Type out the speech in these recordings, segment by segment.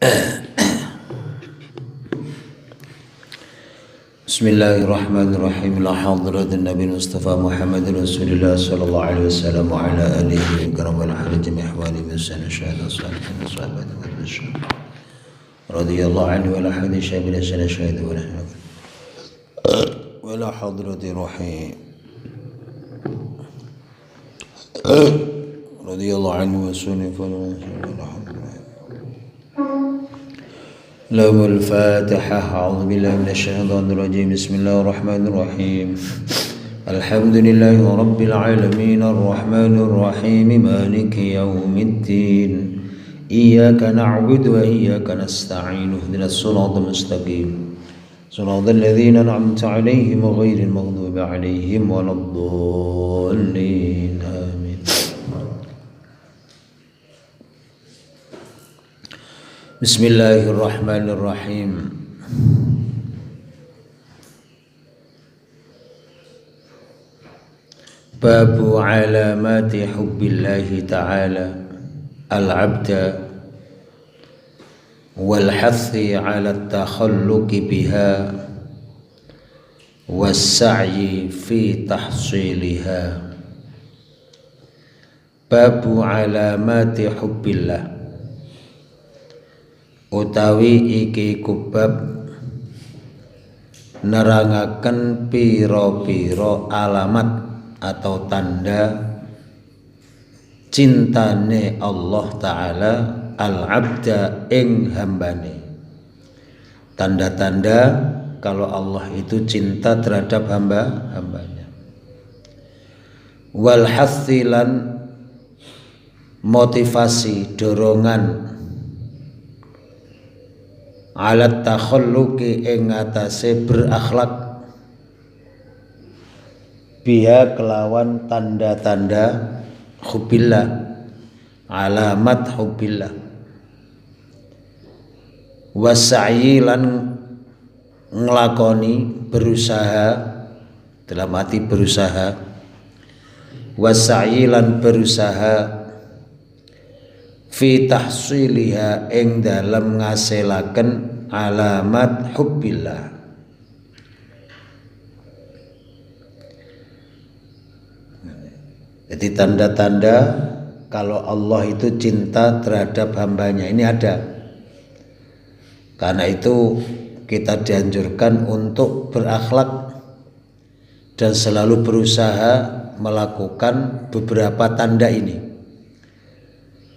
Bismillahirrahmanirrahim. La hadratin Nabi Mustafa Muhammad Rasulullah sallallahu alaihi wasallam wa ala alihi wa karam wal haraj min ahwali min sana syahada salihin wa sahabat wa rasul radhiyallahu anhu wa la hadisha bil sana syahada wa la hadrati ruhi radhiyallahu anhu wa sunni fa لهم الفاتحة. أعوذ بالله من الشيطان الرجيم. بسم الله الرحمن الرحيم. الحمد لله رب العالمين الرحمن الرحيم مالك يوم الدين إياك نعبد وإياك نستعين اهدنا الصراط المستقيم صراط الذين أنعمت عليهم غير المغضوب عليهم ولا الضالين آمين. Bismillahirrahmanirrahim. Babu alamati hubbillahi ta'ala al-abda wal hathi ala at-takhalluqi biha was-sa'yi fi tahsiliha. Babu alamati hubbillah utawi iki kubab nerangaken piro-piro alamat atau tanda cintane Allah Ta'ala al-abda ing hambane. Tanda-tanda kalau Allah itu cinta terhadap hambanya. Wal hathilan motivasi, dorongan alat takhalluqi ing atase berakhlak biha kelawan tanda-tanda hubbillah, alamat hubbillah. Wasa'yi lan nglakoni, berusaha, dalam arti berusaha. Wasa'yi lan berusaha fi tahsiliha ing dalam ngasilaken alamat hubbillah. Jadi tanda-tanda kalau Allah itu cinta terhadap hambanya ini ada. Karena itu kita dianjurkan untuk berakhlak dan selalu berusaha melakukan beberapa tanda ini.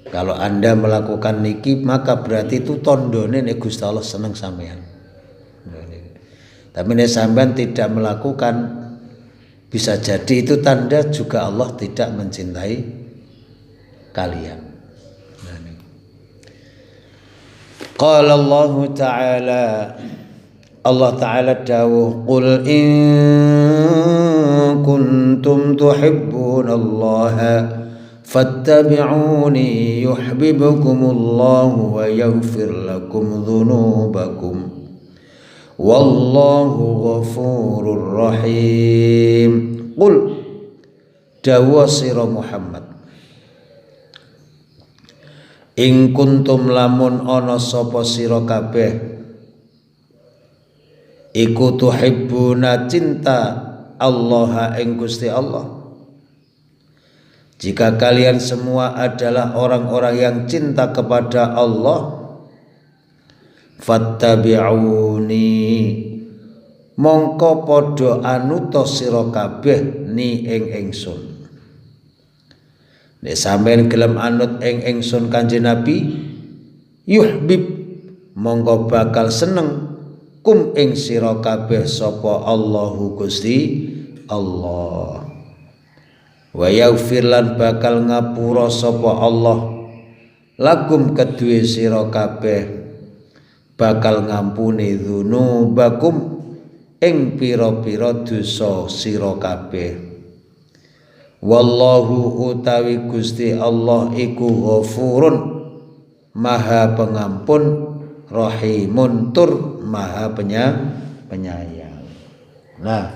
Kalau Anda melakukan niki maka berarti itu tondone nek Gusti Allah seneng sampean. Tapi nek sampean tidak melakukan, bisa jadi itu tanda juga Allah tidak mencintai kalian. Qala Allah Ta'ala, Allah Ta'ala dawuh, qul in kuntum tuhibbunallaha fattabi'uni yuhibbukumullahu wa yaghfir lakum dhunubakum wallahu ghafurur rahim. Qul dawa sira Muhammad, in kuntum lamun ana sapa sira kabeh iku tuhibbuna cinta Allah ing Gusti Allah. Jika kalian semua adalah orang-orang yang cinta kepada Allah, fattabi'uni mongko padha anuta sira kabeh ni ing ingsun. Nek sampeyan gelem anut ing ingsun Kanjeng Nabi, yuhbib mongko bakal seneng kum ing sira kabeh sapa Allahu Gusti Allah. Wa yaghfir lan bakal ngapura sapa Allah lakum kedue sira kabeh, bakal ngampuni dzunubakum ing pira-pira dosa sira kabeh. Wallahu utawi Gusti Allah iku ghafurun maha pengampun, rahimun tur maha penyayang. Nah,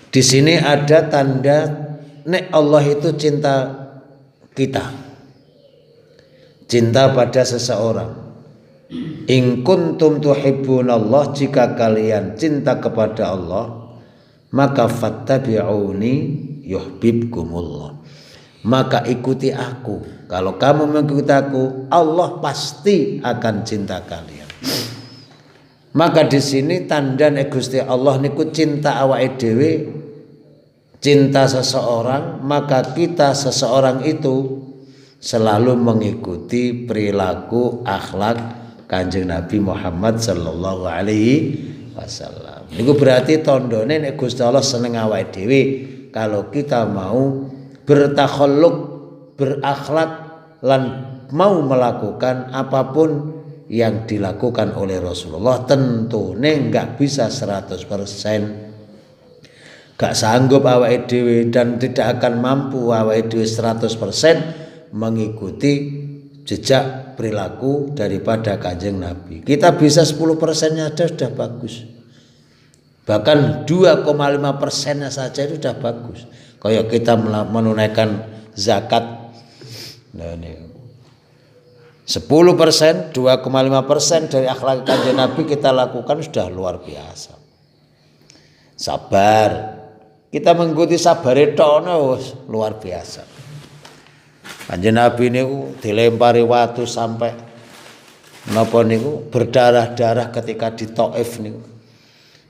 di sini ada tanda nek Allah itu cinta kita, cinta pada seseorang. In kuntum tuhibbunallah, jika kalian cinta kepada Allah, maka fattabi'uni yuhibbukumullah. Maka ikuti aku. Kalau kamu mengikuti aku, Allah pasti akan cinta kalian. Maka di sini tanda Gusti Allah niku cinta awake dhewe, cinta seseorang, maka kita seseorang itu selalu mengikuti perilaku akhlak Kanjeng Nabi Muhammad sallallahu alaihi wasallam. Niku berarti tandane nek Gusti Allah seneng awake dhewe kalau kita mau bertakhalluk, berakhlak lan mau melakukan apapun yang dilakukan oleh Rasulullah. Tentunya enggak bisa 100%, gak sanggup awake dhewe dan tidak akan mampu awake dhewe 100% mengikuti jejak perilaku daripada Kanjeng Nabi. Kita bisa 10%-nya sudah bagus. Bahkan 2,5%-nya saja itu sudah bagus. Kayak kita menunaikan zakat. Nah, ini 10%, 2,5% dari akhlak Kanjeng Nabi kita lakukan sudah luar biasa. Sabar, kita mengikuti sabar itu luar biasa. Kanjeng Nabi niku dilempari watu sampai napa niku berdarah-darah ketika di Thaif niku.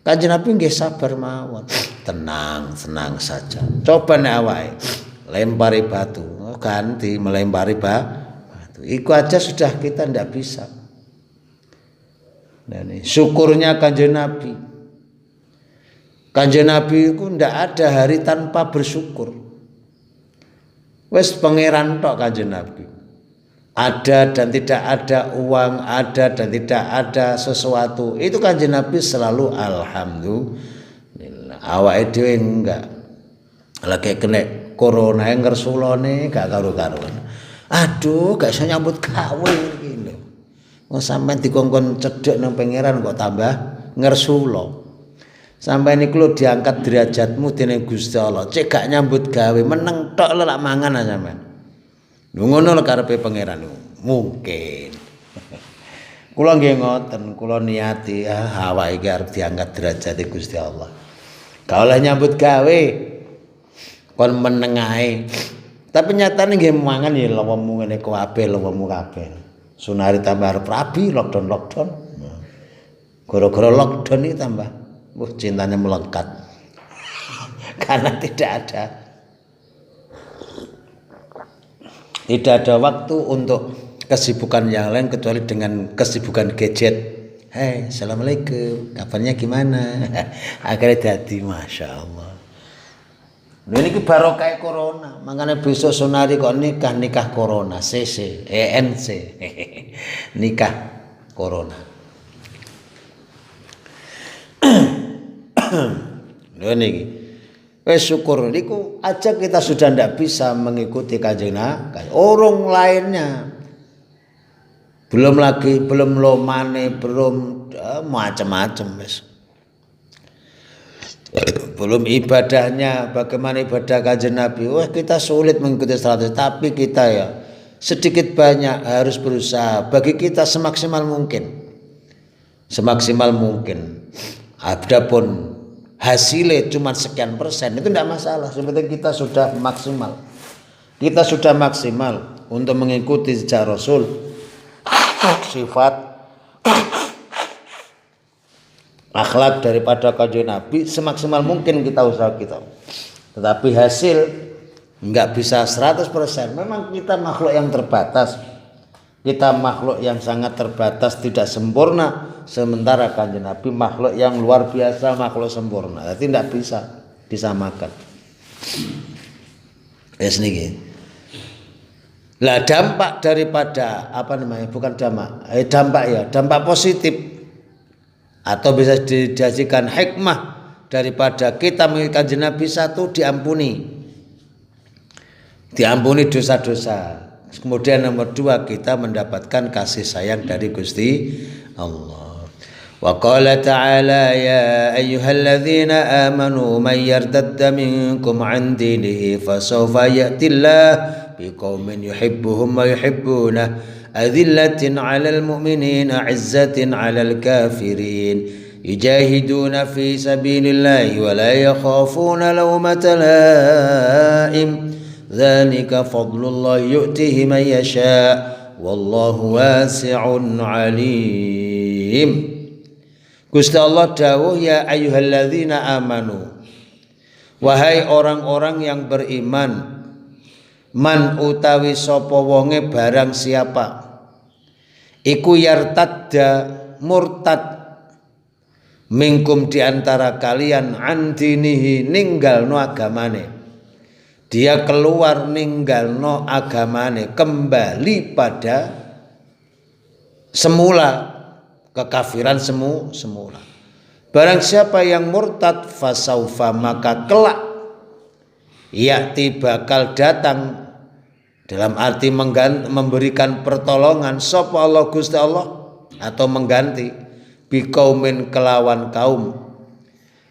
Kanjeng Nabi nggih sabar mawon, tenang saja. Coba nek awake lempari batu, ganti melempari batu. Iku aja sudah kita ndak bisa. Nah, ini syukurnya Kanjeng Nabi. Kanjeng Nabi itu ndak ada hari tanpa bersyukur. Wes pangeran tok Kanjeng Nabi. Ada dan tidak ada uang, ada dan tidak ada sesuatu. Itu Kanjeng Nabi selalu alhamdulillah. Awake dhewe enggak. Lagi kena corona yang ngersulone gak karu-karuan. Aduh, gak iso nyambut gawe iki lho. Wong sampean dikongkon cedhek nang pangeran kok tambah ngersula. Sampai niku lho diangkat derajatmu dening Gusti Allah. Cek gak nyambut gawe, meneng tok lho lak mangan sampean. Lho ngono lho karepe pangeran niku. Mungkin. Kula nggih ngoten, kula niati awake iki arep diangkat derajate Gusti Allah. Gak oleh nyambut gawe. Kon meneng ae. Tapi nyatane nggih mangan ya lawemu ngene kabeh, lawemu kabeh. Sunari tambah arep rabi lockdown. Gara-gara lockdown iki tambah cintanya melekat. Karena tidak ada waktu untuk kesibukan yang lain kecuali dengan kesibukan gadget. Hei, assalamualaikum, kabarnya gimana? Akhirnya jadi masya Allah. Ini barokah corona, makanya besok Sunari kok nikah corona, ENC, nikah corona. Lho niki, wes syukur niku aja kita sudah ndak bisa mengikuti Kanjeng Nabi. Orang lainnya belum lomane, belum macam-macam wes. Belum ibadahnya, bagaimana ibadah Kanjeng Nabi. Wah, kita sulit mengikuti 100%, tapi kita ya sedikit banyak harus berusaha bagi kita semaksimal mungkin. Adapun hasilnya cuma sekian persen itu tidak masalah. Sebenarnya kita sudah maksimal. Kita sudah maksimal untuk mengikuti jejak Rasul, sifat akhlak daripada Kanjeng Nabi semaksimal mungkin kita usaha kita. Tetapi hasil enggak bisa 100%. Memang kita makhluk yang terbatas. Kita makhluk yang sangat terbatas, tidak sempurna. Sementara Kanjeng Nabi makhluk yang luar biasa, makhluk sempurna. Jadi tidak bisa disamakan. Wes niki. Lah dampak daripada dampak positif atau bisa dijadikan hikmah daripada kita mengikuti Kanjeng Nabi, satu, diampuni dosa-dosa. Kemudian nomor 2, kita mendapatkan kasih sayang dari Gusti Allah. Wa qala ta'ala ya ayyuhalladzina amanu man yartadda minkum 'an dinihi fasawfa ya'tillahu biqaumin yuhibbuhum wa yuhibbunah adzillatin 'alal mu'minina 'izzatin 'alal kafirin yujahiduna fi sabilillahi wa la yakhafuna lawmata laim dzalika fadlullahi yu'tihi man yasha wallahu wasi'un 'alim. Gusti Allah dawuh, ya ayyuhalladzina amanu, wahai orang-orang yang beriman, man utawi sapa wonge barang siapa iku yartadda murtad minkum diantara kalian andinihi ninggalno agamane, dia keluar ninggalno agamane, kembali pada semula kekafiran semula. Barang siapa yang murtad fasaufa maka kelak yakti bakal datang, dalam arti memberikan pertolongan sapa Allah Gusti Allah atau mengganti biqaumin kelawan kaum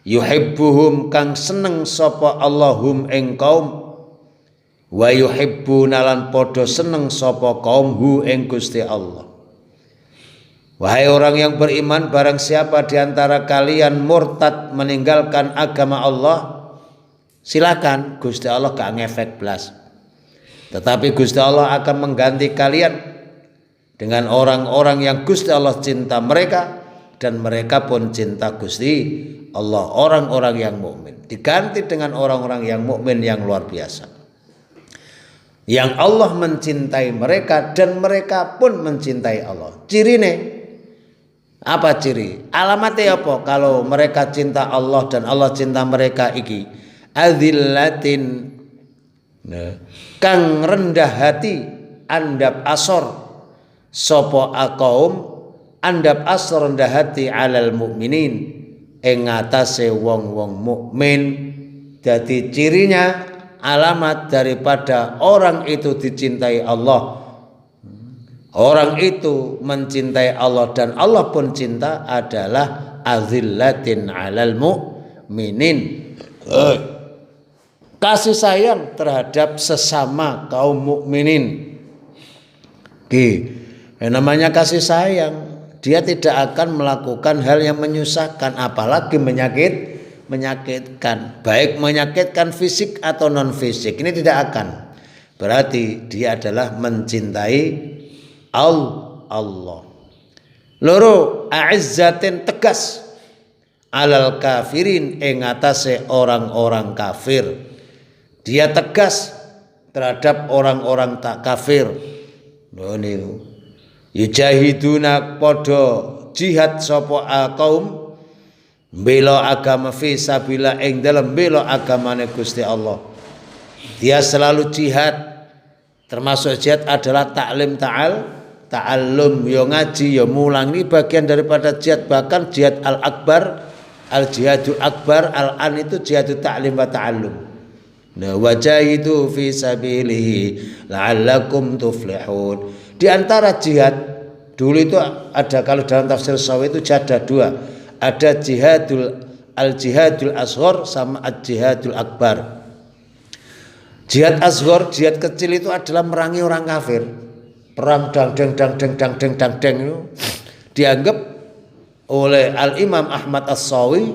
yuhibbuhum kang seneng sapa Allahum ing kaum wa yuhibbuna lan padha seneng sapa kaum hu ing Gusti Allah. Wahai orang yang beriman, barang siapa di antara kalian murtad meninggalkan agama Allah, silakan, Gusti Allah gak ngefek blas. Tetapi Gusti Allah akan mengganti kalian dengan orang-orang yang Gusti Allah cinta mereka dan mereka pun cinta Gusti Allah, orang-orang yang mukmin. Diganti dengan orang-orang yang mukmin yang luar biasa. Yang Allah mencintai mereka dan mereka pun mencintai Allah. Cirine apa ciri? Alamatnya apa? Kalau mereka cinta Allah dan Allah cinta mereka iki adzillatin kang rendah hati andap asor sapa akaum andap asor rendah hati alal mukminin ing atase wong-wong mukmin. Jadi cirinya, alamat daripada orang itu dicintai Allah, orang itu mencintai Allah dan Allah pun cinta adalah azillatin 'alal mu'minin. Kasih sayang terhadap sesama kaum mukminin. Namanya kasih sayang, dia tidak akan melakukan hal yang menyusahkan, apalagi menyakitkan, baik menyakitkan fisik atau non fisik. Ini tidak akan. Berarti dia adalah mencintai Allah. Loro a'izzatin tegas alal kafirin ing atase orang-orang kafir. Dia tegas terhadap orang-orang tak kafir. Lho niku. Yujahiduna padha jihad sapa kaum bela agama fi sabilillah ing dalem bela agamane Gusti Allah. Dia selalu jihad. Termasuk jihad adalah ta'allum, yo ngaji, yo mulang. Ini bagian daripada jihad. Bahkan jihad al-akbar, al-jihadul akbar, al-an itu jihadul ta'lim wa ta'allum. Nah, wajahidu fi sabilihi la'allakum tuflihun. Di antara jihad dulu itu ada, kalau dalam tafsir Sawi itu ada dua. Ada al-jihadul asghar sama al-jihadul akbar. Jihad asghar, jihad kecil itu adalah merangi orang kafir. Perang dang itu dianggap oleh Al-Imam Ahmad As-Sawi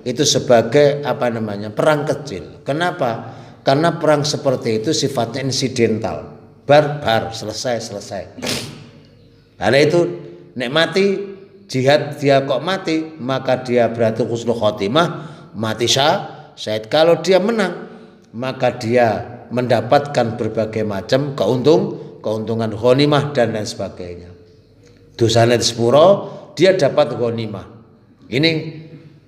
itu sebagai perang kecil. Kenapa? Karena perang seperti itu sifatnya insidental. Bar selesai. Karena itu nek mati jihad dia kok mati, maka dia berarti husnul khotimah, mati syahid. Kalau dia menang, maka dia mendapatkan berbagai macam keuntungan ghanimah dan lain sebagainya. Dosane sepuro, dia dapat ghanimah. Ini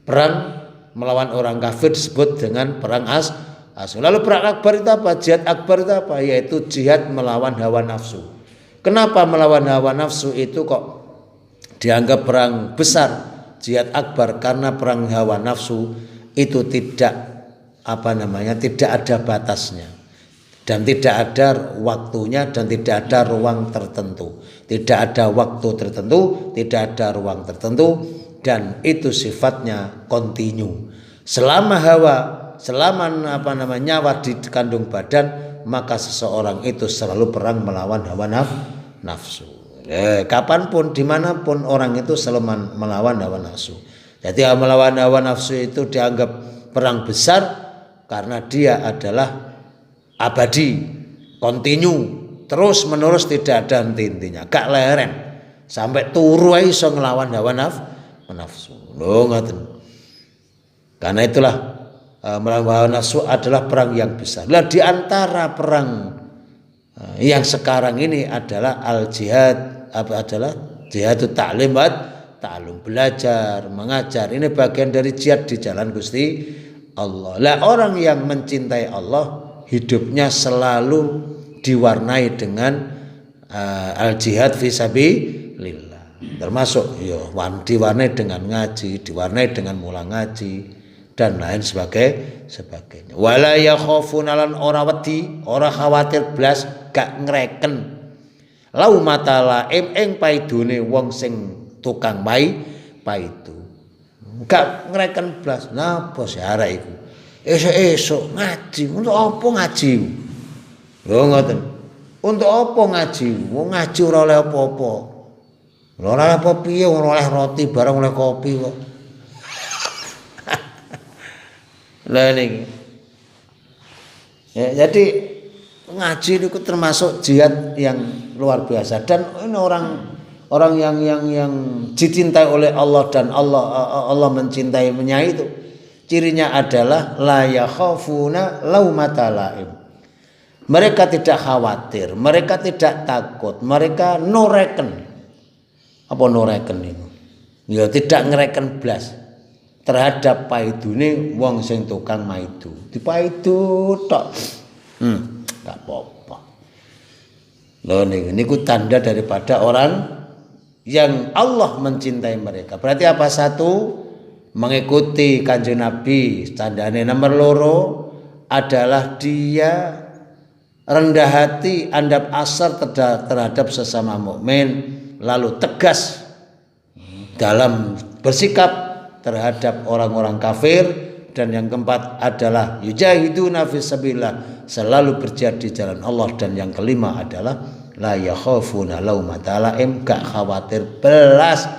perang melawan orang kafir disebut dengan perang asghar. Lalu perang akbar itu apa? Jihad akbar itu apa? Yaitu jihad melawan hawa nafsu. Kenapa melawan hawa nafsu itu kok dianggap perang besar, jihad akbar? Karena perang hawa nafsu itu tidak ada batasnya dan tidak ada waktunya dan tidak ada ruang tertentu. Tidak ada waktu tertentu, tidak ada ruang tertentu, dan itu sifatnya kontinu. Selama nyawa di kandung badan, maka seseorang itu selalu perang melawan hawa nafsu. Kapanpun, dimanapun orang itu selalu melawan hawa nafsu. Jadi melawan hawa nafsu itu dianggap perang besar karena dia adalah abadi, kontinu, terus menerus, tidak ada henti-hentinya, gak leren sampai turu ae iso nglawan hawa nafsu. Lho ngoten. Karena itulah melawan hawa nafsu adalah perang yang besar. Lah di antara perang yang sekarang ini adalah al-jihad, adalah jihadut ta'lim wa ta'allum, belajar, mengajar. Ini bagian dari jihad di jalan Gusti Allah. Lah orang yang mencintai Allah hidupnya selalu diwarnai dengan al-jihad fisabilillah. Termasuk diwarnai dengan ngaji, diwarnai dengan mulang ngaji dan lain sebagainya. Wala yakhafuna lan ora wedi, ora khawatir blas, gak ngreken laumata ing paidune wong sing tukang paidu. Gak ngreken blas. Napa sih arek iku? Esuk-esuk ngaji, untuk apa ngaji? Lho ngoten. Untuk apa ngaji? Wong ngaji ora oleh apa-apa. Lho ora oleh apa piye, ora oleh roti barang oleh kopi kok. Lah niki. Ya, jadi ngaji itu termasuk jihad yang luar biasa, dan ini orang yang dicintai oleh Allah dan Allah mencintai itu cirinya adalah la yakhafuna laumata laim. Mereka tidak khawatir, mereka tidak takut, mereka noreken. Apa noreken itu? Ya tidak ngereken blas terhadap paidune wong sing tukang maidu. Dipaidu tok. Gak apa-apa. Loh niku tanda daripada orang yang Allah mencintai mereka. Berarti apa? Satu, mengikuti Kanjeng Nabi. Tandane nomor loro adalah dia rendah hati, andap asar terhadap sesama mukmin, lalu tegas dalam bersikap terhadap orang-orang kafir. Dan yang keempat adalah yujahiduna fisabilillah, selalu berjihad di jalan Allah. Dan yang kelima adalah la yakhafuna laumata laim, gak khawatir belas,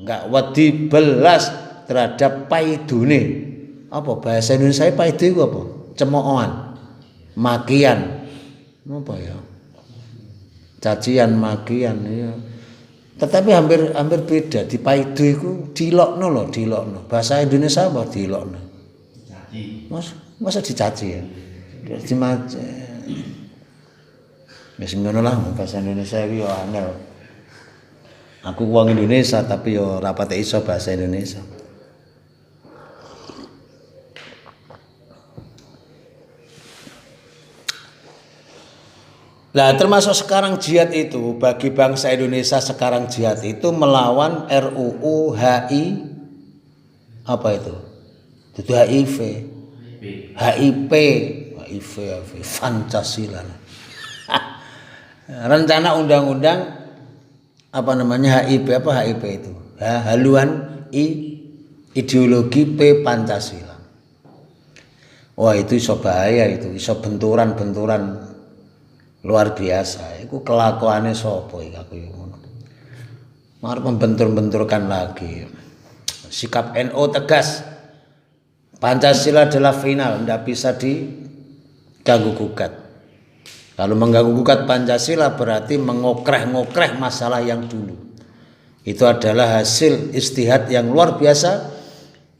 gak wedi belas terhadap paidune. Apa bahasa Indonesia paidu itu apa? Cemoohan, makian, apa ya? Cacian, makian ya. Tetapi hampir beda. Di paidu itu dilokno loh, dilokno. Bahasa Indonesia apa dilokno? Masa dicaci ya? Dicaci. Wis ngono lah bahasa Indonesia iki yo angel. Aku wong Indonesia tapi yo ora pate iso bahasa Indonesia. Nah, termasuk sekarang jihad itu bagi bangsa Indonesia, sekarang jihad itu melawan RUU HI apa itu? Itu HIV, Pancasila. Rencana undang-undang apa namanya HIP itu? Haluan ideologi P Pancasila. Wah itu iso bahaya, itu iso benturan luar biasa. Iku kelakuannya sapa iki aku yo ngono. Marep membentur-benturkan lagi. Sikap NU tegas. Pancasila adalah final, tidak bisa diganggu gugat. Kalau mengganggu gugat Pancasila berarti mengokreh-ngokreh masalah yang dulu. Itu adalah hasil istihad yang luar biasa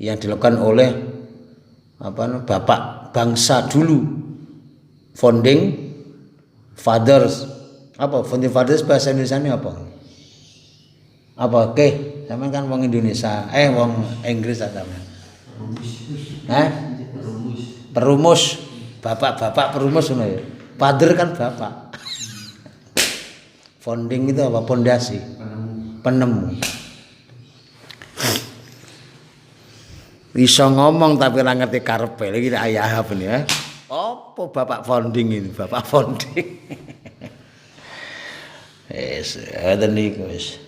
yang dilakukan oleh bapak bangsa dulu, founding fathers. Apa founding fathers bahasa Indonesia ini apa? Apa? Oke, sampean kan wong Indonesia, wong Inggris sampean. Perumus, bapak perumus ngono ya. Father kan bapak. Founding itu apa? Pondasi. Penemu. Bisa ngomong tapi ora ngerti karepe. Iki ayah apa nih ya? Apa bapak founding ini? Bapak founding. Ada niku wis.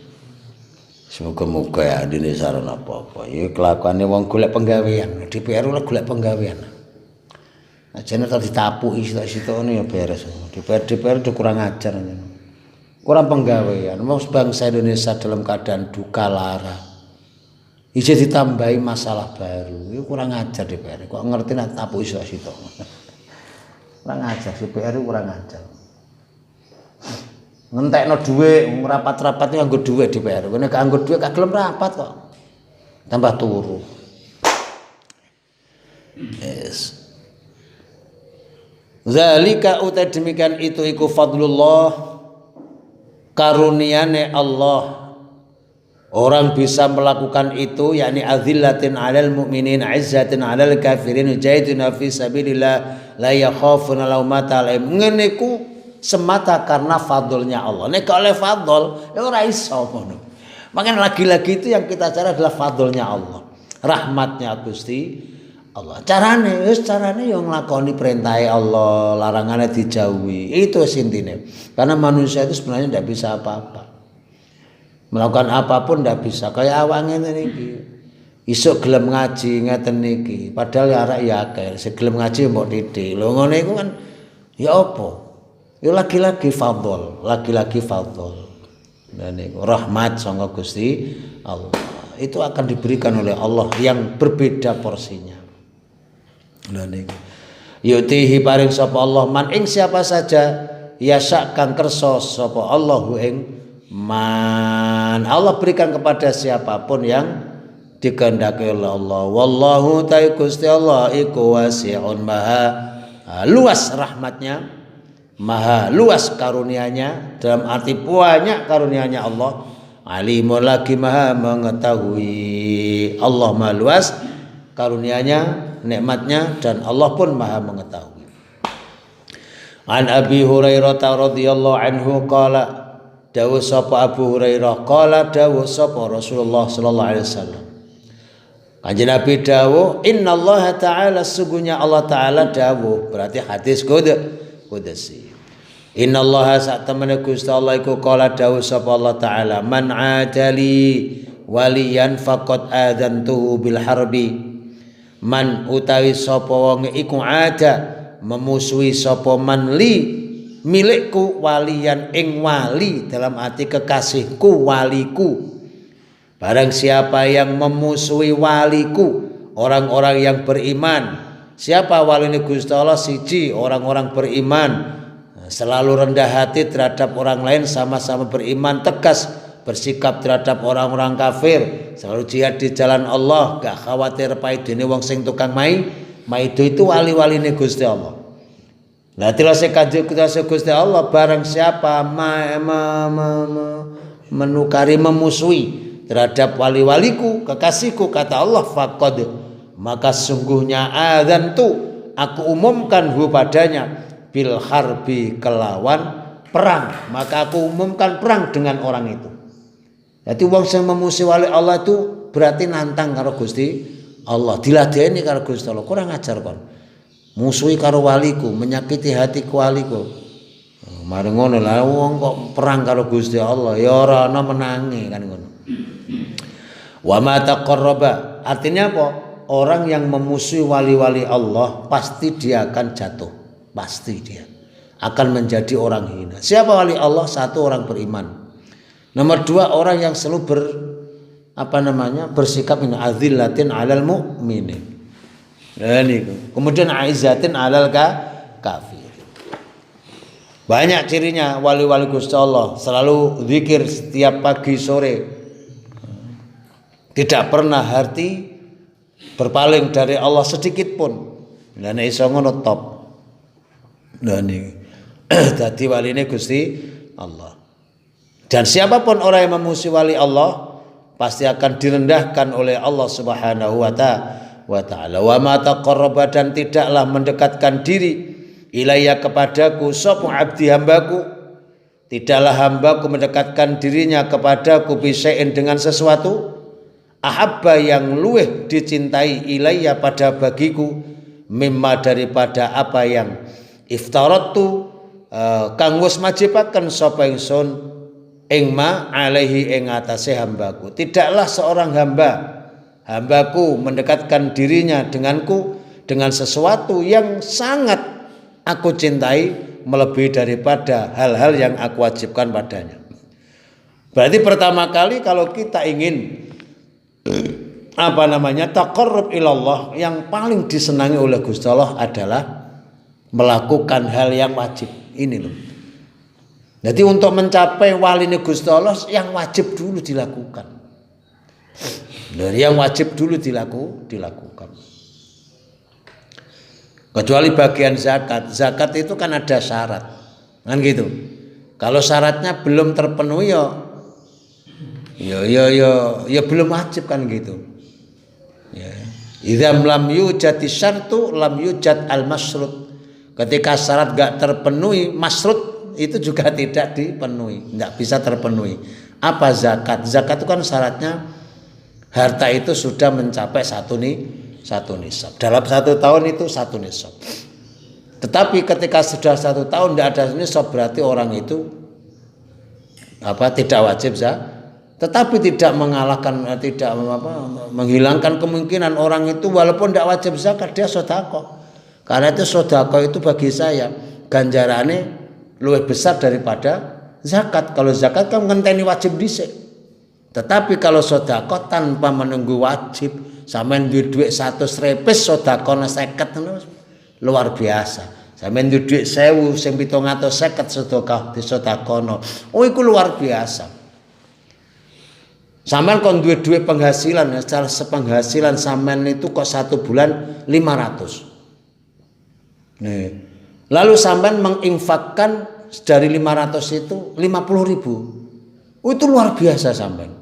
Semoga-moga ya Indonesia ora apa-apa. Ya kelakuane wong golek penggawean. DPR ora golek penggawean. Ajane tak ditapuki sita-sitane ya beres. DPR udah kurang ajar. kurang penggawean. Mau bangsa Indonesia dalam keadaan duka lara. Ije ditambahi masalah baru. Itu kurang ajar DPR. Kok ngerti nak tapu iso situ. Kurang ajar DPR kurang ajar. Ngentekno dhuwit, rapat-rapat iki nganggo dhuwit DPR. Kene gak nganggo dhuwit gak gelem rapat kok. Tambah turu. Yes. Zalika uta demikian itu iku fadlullah, karuniane Allah. Orang bisa melakukan itu yakni azillatin 'alal mu'minin 'izzatin 'alal kafirin jahiduna fi sabilillah la yakhafuna laumata laim. Ngene iku semata karena fadlnya Allah. Nek oleh fadl ya ora iso ngono. Makanya lagi-lagi itu yang kita cari adalah fadlnya Allah, rahmatnya Gusti Allah. Carane yang nglakoni perintah Allah, larangannya dijauhi. Itu intine. Karena manusia itu sebenarnya tidak bisa apa-apa. Melakukan apapun tidak bisa. Kayak awak ngene iki. Isuk gelem ngaji ngeten niki. Padahal arek ya akeh. Segelem ngaji mbok titik. Lho ngene iku kan ya apa? Ya lagi-lagi fadl, lagi-lagi fadl. Dan niku rahmat sangka Gusti Allah. Itu akan diberikan oleh Allah yang berbeda porsinya. Dan niku yutihi paring sapa Allah man ing siapa saja yasa kang kersa sapa Allahu ing man. Allah berikan kepada siapapun yang dikehendaki oleh Allah. Wallahu ta'ala Gusti Allah iku wasi'un maha luas rahmatnya, maha luas karunianya, dalam arti banyak karunianya Allah. Alimul lagi maha mengetahui. Allah maha luas karunianya, nikmatnya, dan Allah pun maha mengetahui. An Abi Hurairah radhiyallahu anhu qala dawuh sapa Abu Hurairah qala dawuh sapa Rasulullah sallallahu alaihi wasallam. Kanjeng Nabi dawuh innallaha ta'ala sungguhnya Allah taala dawuh, berarti hadis qudsi. Innallaha sak temene Gusti Allah iku qala dawuh sapa Allah taala man adali waliyan faqad adzantuhu bil harbi. Man utawi sapa wong iku ada memusuhi sapa man li milikku walian ing wali, dalam arti kekasihku, waliku. Barang siapa yang memusuhi waliku, orang-orang yang beriman. Siapa wali ini Gusti Allah? Siji, orang-orang beriman, selalu rendah hati terhadap orang lain, sama-sama beriman, tegas bersikap terhadap orang-orang kafir, selalu jihad di jalan Allah, gak khawatir paidene wong sing tukang maido. Itu wali-wali ini Gusti Allah. Nah, tilase kanjeng Gusti Allah, barang siapa menukari, memusuhi terhadap wali-waliku, kekasihku, kata Allah, faqad, maka sungguhnya adzantu, aku umumkan hu padanya bil harbi, kelawan perang. Maka aku umumkan perang dengan orang itu. Jadi wong sing memusuhi wali Allah itu berarti nantang karo Gusti Allah, diladeni karo Gusti Allah. Kurang ajar kon. Musuhi karo waliku, menyakiti hatiku waliku. Mari ngono lah wong kok perang karo Gusti Allah, ya ora ana menangi kan ngono. Wa ma taqarraba, artinya apa? Orang yang memusuhi wali-wali Allah pasti dia akan jatuh, pasti dia akan menjadi orang hina. Siapa wali Allah? Satu, orang beriman. Nomor dua, orang yang selalu bersikap min azillatin 'alal mu'minin. Dan itu. Kemudian aizzatin 'alal kafir. Banyak cirinya wali-wali Gusti Allah, selalu zikir setiap pagi sore. Tidak pernah hati berpaling dari Allah sedikit pun. Dan iso ngono top. Dan iki dadi waline Gusti Allah. Dan siapapun orang yang memusuhi wali Allah pasti akan direndahkan oleh Allah Subhanahu wa ta'ala. Wa ma taqarraba, dan tidaklah mendekatkan diri ilayya kepadaku sapa abdi hambaku, tidaklah hambaku mendekatkan dirinya kepadaku bisain dengan sesuatu ahabba yang luweh dicintai ilayya pada bagiku mimma daripada apa yang iftaratu kang wis majibaken sapa ingsun ing ma alaihi ing atase hambaku. Tidaklah seorang hambaku mendekatkan dirinya denganku dengan sesuatu yang sangat aku cintai melebihi daripada hal-hal yang aku wajibkan padanya. Berarti pertama kali kalau kita ingin taqarrub ilallah, yang paling disenangi oleh Gusti Allah adalah melakukan hal yang wajib. Ini loh. Jadi untuk mencapai waline Gusti Allah yang wajib dulu dilakukan. Dari yang wajib dulu dilakukan. Kecuali bagian zakat. Zakat itu kan ada syarat. Kan gitu. Kalau syaratnya belum terpenuhi ya belum wajib kan gitu. Ya. Idza lam yujati syartu lam yujad al masyrut. Ketika syarat enggak terpenuhi, masyrut itu juga tidak dipenuhi, enggak bisa terpenuhi. Apa zakat? Zakat itu kan syaratnya harta itu sudah mencapai satu nisab. Dalam 1 tahun itu 1 nisab. Tetapi ketika sudah 1 tahun tidak ada nisab, berarti orang itu tidak wajib zakat. Tetapi tidak menghilangkan kemungkinan orang itu walaupun tidak wajib zakat dia sedekah. Karena itu sedekah itu bagi saya ganjarannya lebih besar daripada zakat. Kalau zakat kan ngenteni wajib dhisik. Tetapi kalau sedekah tanpa menunggu wajib, sampean duwe 100 repes sedekahna 50 luar biasa. Sampeyan duwe dhuwit 1000 sing 750 sedekah disedekahno. Oh iku luar biasa. Sampeyan kon duwe penghasilan, secara sepenghasilan sampeyan itu kok 1 bulan 500. Nih. Lalu sampeyan menginfakkan dari 500 itu 50.000. Oh itu luar biasa sampeyan.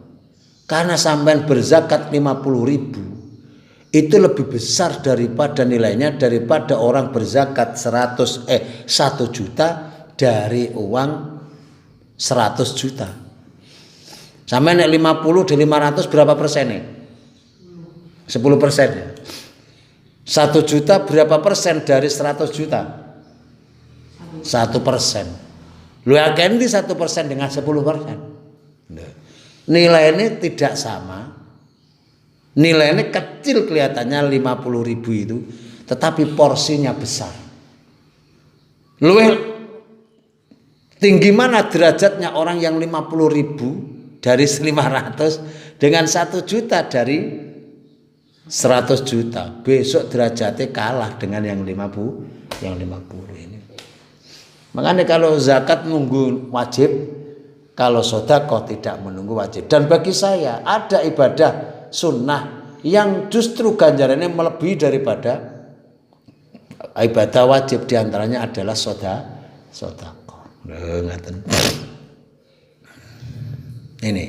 Karena sampeyan berzakat 50.000 itu lebih besar daripada nilainya daripada orang berzakat 1 juta dari uang 100 juta. Sampai nek 50 dari 500 berapa persennya? 10% ya. 1 juta berapa persen dari 100 juta? 1%. Lu yakin di 1% dengan 10%? Nilainya tidak sama. Nilainya kecil kelihatannya 50.000 itu, tetapi porsinya besar. Luwih tinggi mana derajatnya orang yang 50.000 dari 500 dengan 1 juta dari 100 juta. Besok derajatnya kalah dengan yang 50 ini. Makanya kalau zakat nunggu wajib, kalau sedekah tidak menunggu wajib. Dan bagi saya ada ibadah sunnah yang justru ganjarannya melebihi daripada ibadah wajib, diantaranya adalah sedekah. Ini.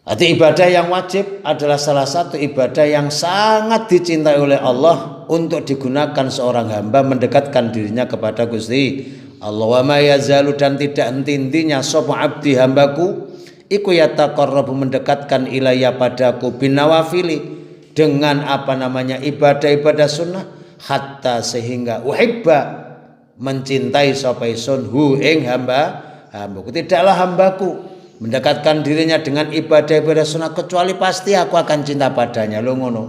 Arti ibadah yang wajib adalah salah satu ibadah yang sangat dicintai oleh Allah untuk digunakan seorang hamba mendekatkan dirinya kepada Gusti Allah. Wa ma yazalu, dan tidak henti-hentinya sapa abdi hambaku iku yataqarrabu mendekatkan ilayya padaku binawafili dengan ibadah-ibadah sunnah hatta sehingga uhibba mencintai sapa isun hu ing hambaku. Tidaklah hambaku mendekatkan dirinya dengan ibadah-ibadah sunnah kecuali pasti aku akan cinta padanya. Lho ngono.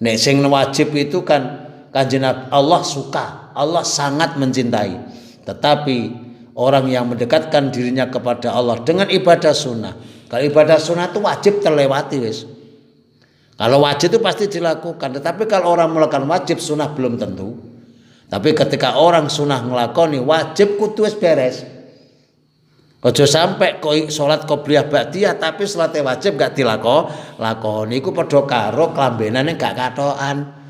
Nek sing wajib itu kan Kanjeng Allah suka, Allah sangat mencintai. Tetapi orang yang mendekatkan dirinya kepada Allah dengan ibadah sunnah, kalau ibadah sunnah itu wajib terlewati wis. Kalau wajib itu pasti dilakukan, tetapi kalau orang melakukan wajib sunnah belum tentu. Tapi ketika orang sunnah ngelakoni wajib kudu wis beres. Ojo sampai kok salat qobliyah ba'diyah tapi salat wajib gak dilakoni iku padha karo klambenane gak katokan.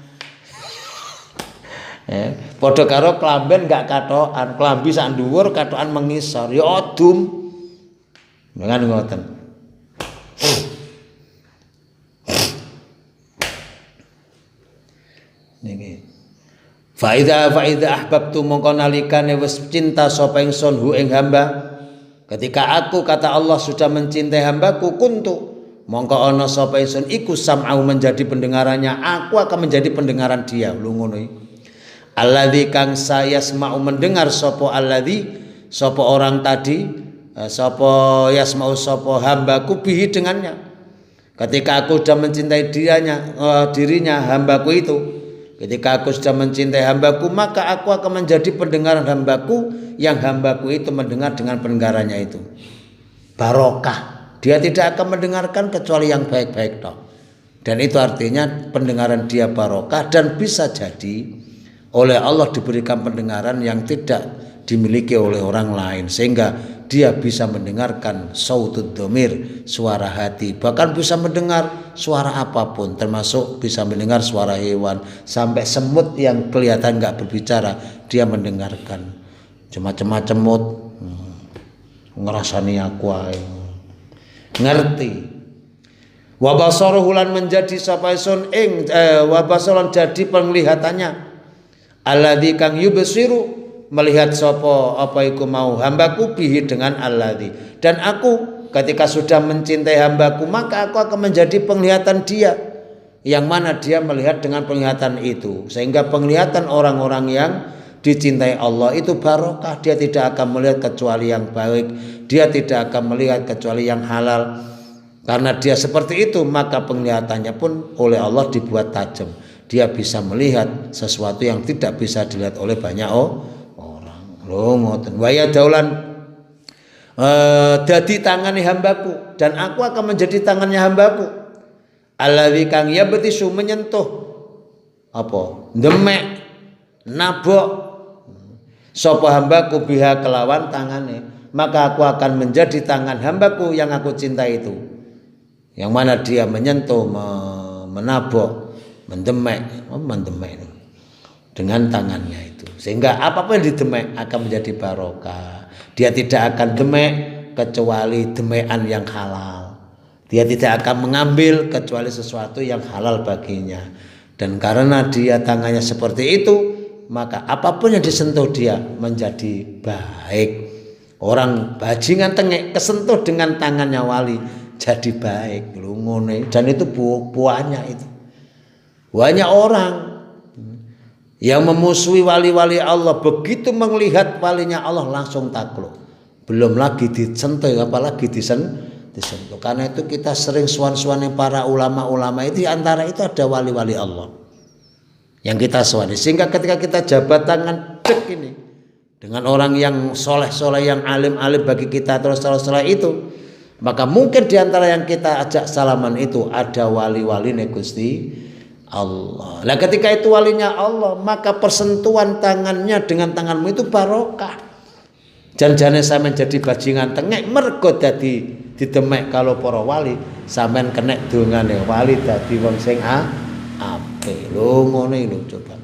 Padha karo klamben gak katokan, klambi sak dhuwur katokan mengisor ya odum. Dengan ngoten. Niki. Faida ahbabtu mongko nalikane wis cinta sapa ingsun hu ing hamba. Ketika aku kata Allah sudah mencintai hambaku kuntu mongko ana sapa ingsun iku sam'au menjadi pendengarannya, aku akan menjadi pendengaran dia. Lho ngono iki. Alladzi kang sayasma'u mendengar sapa alladzi sapa orang tadi sapa yasma'u sapa hambaku bihi dengannya. Ketika aku sudah mencintai dirinya hambaku itu Ketika aku sudah mencintai hambaku, maka aku akan menjadi pendengaran hambaku, yang hambaku itu mendengar dengan pendengarannya itu. Barokah. Dia tidak akan mendengarkan kecuali yang baik-baik toh. Dan itu artinya pendengaran dia barokah, dan bisa jadi oleh Allah diberikan pendengaran yang tidak dimiliki oleh orang lain, sehingga dia bisa mendengarkan sautud dhamir, suara hati, bahkan bisa mendengar suara apapun, termasuk bisa mendengar suara hewan, sampai semut yang kelihatan nggak berbicara dia mendengarkan. Macam-macam semut ngerasani aku ngerti. Wa basaruhu lan menjadi sapa sun ing wa basaran jadi penglihatannya, alladzi kang yubsiru melihat sapa apa iku mau hambaku bihi dengan alladzi. Dan aku ketika sudah mencintai hambaku, maka aku akan menjadi penglihatan dia, yang mana dia melihat dengan penglihatan itu, sehingga penglihatan orang-orang yang dicintai Allah itu barokah. Dia tidak akan melihat kecuali yang baik, dia tidak akan melihat kecuali yang halal. Karena dia seperti itu, maka penglihatannya pun oleh Allah dibuat tajam. Dia bisa melihat sesuatu yang tidak bisa dilihat oleh banyak orang. Loh ngoten. Wa ya daulan dadi tangane hambaku, dan aku akan menjadi tangannya hambaku. Allazi kang yabtisu menyentuh apa? Demek, nabok sapa hambaku biha kelawan tangane, maka aku akan menjadi tangan hambaku yang aku cintai itu, yang mana dia menyentuh, menabok, mendemek dengan tangannya itu, sehingga apapun yang didemek akan menjadi barokah. Dia tidak akan demek kecuali demekan yang halal. Dia tidak akan mengambil kecuali sesuatu yang halal baginya. Dan karena dia tangannya seperti itu, maka apapun yang disentuh dia menjadi baik. Orang bajingan tengek kesentuh dengan tangannya wali jadi baik. Dan itu buahnya itu. Banyak orang yang memusuhi wali-wali Allah, begitu melihat walinya Allah langsung takluk. Belum lagi disentuh, apalagi disentuh. Karena itu kita sering suan-suan para ulama-ulama itu, antara itu ada wali-wali Allah yang kita suani. Sehingga ketika kita jabat tangan dek ini dengan orang yang soleh-soleh, yang alim-alim bagi kita, terus soleh itu, maka mungkin diantara yang kita ajak salaman itu ada wali-wali Gusti Allah. Nah ketika itu walinya Allah, maka persentuhan tangannya dengan tanganmu itu barokah. Janjane sampean jadi bajingan tengek mergo dadi didemek kalau para wali, sampean kenek dongane wali dadi wong sing apik. Lho ngono lho coba.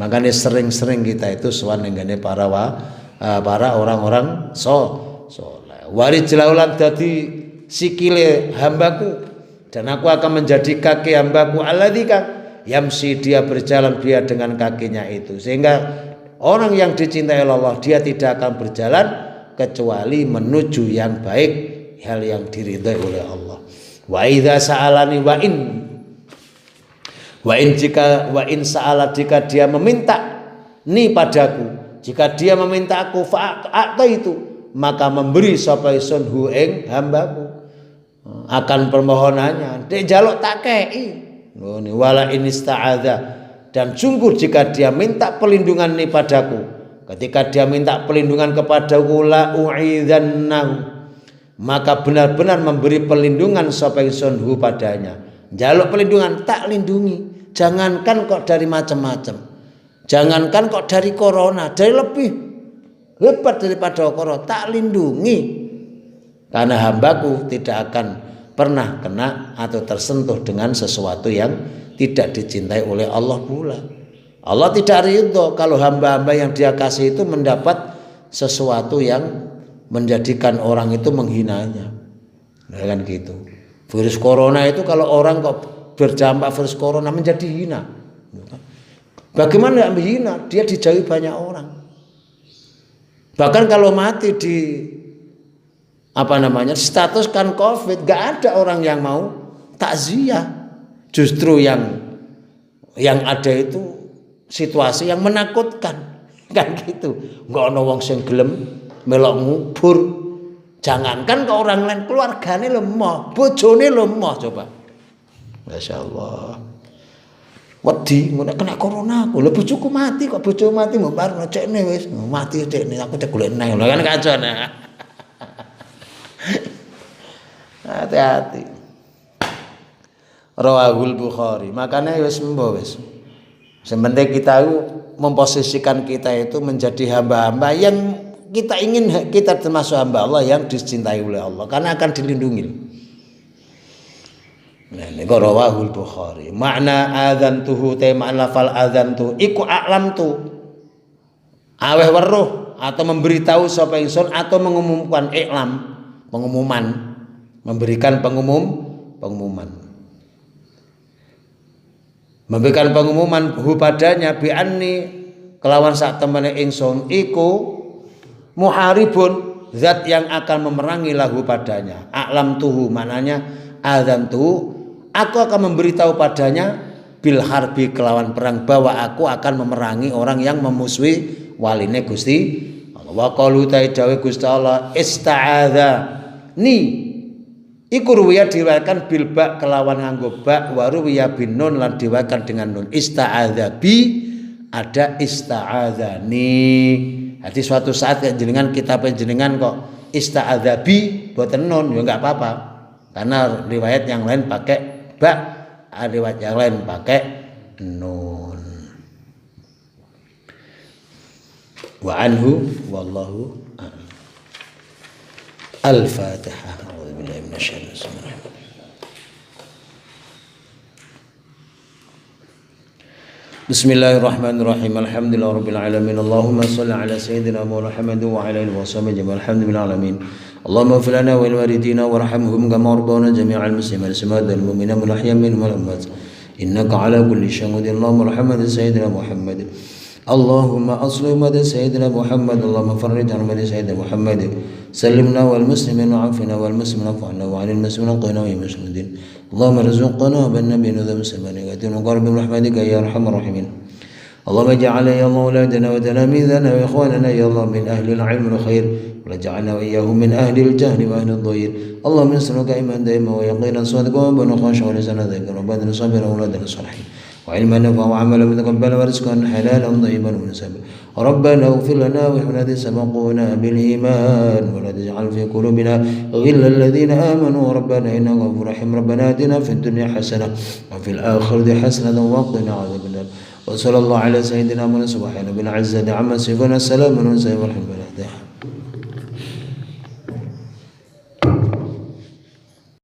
Makanya sering-sering kita itu sowan nggone para orang-orang soleh. Wali jelaulan dadi sikile hambaku, dan aku akan menjadi kaki hambaku alladzi kang yamsi, dia berjalan dia dengan kakinya itu, sehingga orang yang dicintai Allah dia tidak akan berjalan kecuali menuju yang baik, hal yang diridhai oleh Allah. Wa idza sa'alani wa in sa'ala, jika dia meminta ni padaku, jika dia meminta aku fa'ata itu, maka memberi sapa sun hu ing hambaku akan permohonannya, dek jaluk tak kei. Wala in ista'adza, dan sungguh jika dia minta perlindungan ini padaku, ketika dia minta perlindungan kepadaku, la u'idzannahu, maka benar-benar memberi perlindungan sapa ingsun hu padanya. Jaluk perlindungan tak lindungi. Jangankan kok dari macam-macam, jangankan kok dari corona, dari lebih hebat daripada corona, tak lindungi. Karena hambaku tidak akan pernah kena atau tersentuh dengan sesuatu yang tidak dicintai oleh Allah pula. Allah tidak ridho kalau hamba-hamba yang dia kasih itu mendapat sesuatu yang menjadikan orang itu menghinanya. Nah, kan gitu. Virus corona itu kalau orang kok berdampak virus corona menjadi hina. Bagaimana tidak menghina? Dia dijauhi banyak orang. Bahkan kalau mati di statuskan COVID, gak ada orang yang mau takziah. Justru yang ada itu situasi yang menakutkan, kan gitu. Gak ada wong sing gelem melok ngubur. Jangankan ke orang lain, keluargane lemah, bojone lemah, coba. Masya Allah. Wedi ngono kena corona aku. Lha bojoku mati kok bojoku mati mbok parno cekne wis mati cekne aku cek golek neh. Lah kan kacau nah. Hati-hati. Rawahul Bukhari. Makanya wis mbo wis. Sebenarnya kita memposisikan kita itu menjadi hamba-hamba yang kita ingin kita termasuk hamba Allah yang dicintai oleh Allah karena akan dilindungi. Nah, ini rawahul Bukhari. Makna adzantuhu te makna lafal adzantu iku a'lamtu. Aweh weruh atau memberitahu sapa ingsun atau mengumumkan iklam, pengumuman, memberikan pengumuman. Memberikan pengumuman hu padanya bi anni kelawan sak temene ingsun iku muharibun zat yang akan memerangi lahu padanya. A'lamtuhu maknanya adzantu aku akan memberitahu padanya bil harbi kelawan perang bahwa aku akan memerangi orang yang memusuhi waline Gusti Allah. Wa qalu ta'ala Gusti Allah ista'adza ni iku ruwiya diriwayatkan bil ba kelawan nganggo ba wa ruwiya bin nun lan diriwayatkan dengan nun. Ista'adza bi ada ista'adzani. Jadi suatu saat jenengan kita panjenengan kok ista'adza bi boten nun ya enggak apa-apa. Karena riwayat yang lain pakai ba, riwayat yang lain pakai nun. Wa anhu wallahu a'lam. Al-Fatihah. A'udzubillahi minasyaitonir rajim. Bismillahirrahmanirrahim. Alhamdulillahirabbil alamin. Allahumma shalli ala sayyidina Muhammad wa ala alihi washabihi alhamdulillahi alamin. Allahumma ighfir lana wa liwalidina warhamhum kama rabbawna jami'al muslimin wal mu'minina wal ahya minhum wal amwat. Innaka ala kulli syai'in qadir. Allahumma arhamna sayyidina Muhammad. Allahumma aslih mad sayyidina Muhammad. Allahumma farrij an mad sayyidina Muhammad. Sallimna wal muslimin wa afina wal muslimin wa anna wa 'alal muslimin qina wa muslimin. Allahumma rizqna bin nabiyyin wa muslimin wa atina qarbi rahmatika ya arhamar rahimin. اللهم اجعل يا الله أولادنا وتلاميذنا وإخواننا يا الله من أهل العلم والخير وجعلنا وإياهم من أهل الجهل وأهل الضير. اللهم نسألك إيمانا دائما ويقينا صادقا وبنا خاشعا ولسانا ذاكرا وبدنا صابرا وأولادنا صالحين وعلما نافعا وعملا متقبلا ورزقا حلالا طيبا ونسبا. ربنا اغفر لنا وللذين سبقونا بالإيمان ولا تجعل في قلوبنا غلا الذين آمنوا ربنا إنك غفور رحيم. ربنا آتنا في الدنيا حسنة وفي الآخرة حسنة وقنا عذاب النار. وصلى الله على سيدنا محمد سبحانه بالعزة عما يصفون السلام والسلام والحمد لله.